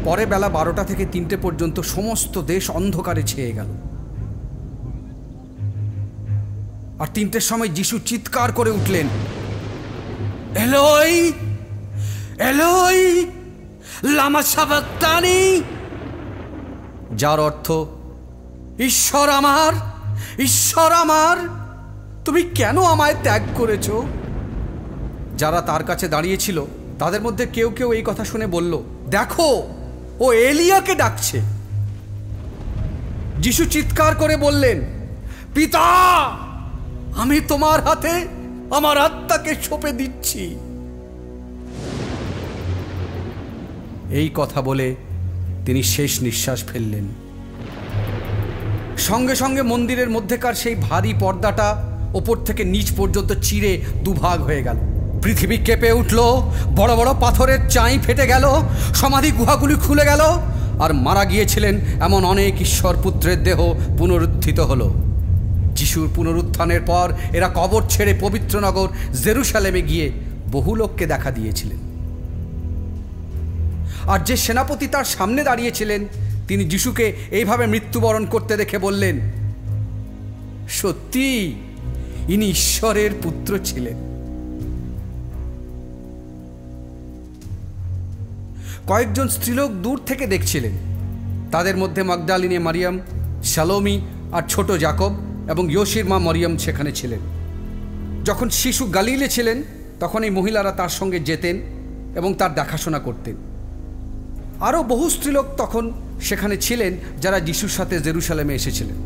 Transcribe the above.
পরে বেলা 12টা থেকে 3টে পর্যন্ত সমস্ত দেশ অন্ধকারে ছেয়ে গেল। আর 3টের সময় যিশু চিৎকার করে উঠলেন, এলোই এলোই লামা সাবাক্তানি, যার অর্থ, ঈশ্বর আমার তুমি কেন আমায় ত্যাগ করেছ? যারা তার কাছে দাঁড়িয়েছিল তাদের মধ্যে কেউ কেউ এই কথা শুনে বলল, দেখো ও এলিয়াকে ডাকছে। যিশু চিৎকার করে বললেন, পিতা, আমি তোমার হাতে আমার আত্মাকে সঁপে দিচ্ছি। এই কথা বলে তিনি শেষ নিঃশ্বাস ফেললেন। সঙ্গে সঙ্গে মন্দিরের মধ্যেকার সেই ভারী পর্দাটা ওপর থেকে নিচ পর্যন্ত চিরে দুভাগ হয়ে গেল। পৃথিবী কেঁপে উঠল, বড় বড় পাথরের চাই ফেটে গেল, সমাধি গুহাগুলি খুলে গেল, আর মারা গিয়েছিলেন এমন অনেক ঈশ্বর পুত্রের দেহ পুনরুত্থিত হলো। যিশুর পুনরুত্থানের পর এরা কবর ছেড়ে পবিত্র নগর জেরুসালেমে গিয়ে বহু লোককে দেখা দিয়েছিলেন। আর যে সেনাপতি তার সামনে দাঁড়িয়েছিলেন, তিনি যিশুকে এইভাবে মৃত্যুবরণ করতে দেখে বললেন, সত্যি ইনি ঈশ্বরের পুত্র ছিলেন। কয়েকজন স্ত্রীলোক দূর থেকে দেখছিলেন। তাদের মধ্যে মাগদালিনী মারিয়াম, শালোমি আর ছোট জাকব এবং ইয়োসির মা মরিয়ম সেখানে ছিলেন। যখন শিশু গালিলে ছিলেন তখন এই মহিলারা তার সঙ্গে যেতেন এবং তার দেখাশোনা করতেন। আরও বহু স্ত্রীলোক তখন সেখানে ছিলেন যারা যিশুর সাথে জেরুসালেমে এসেছিলেন।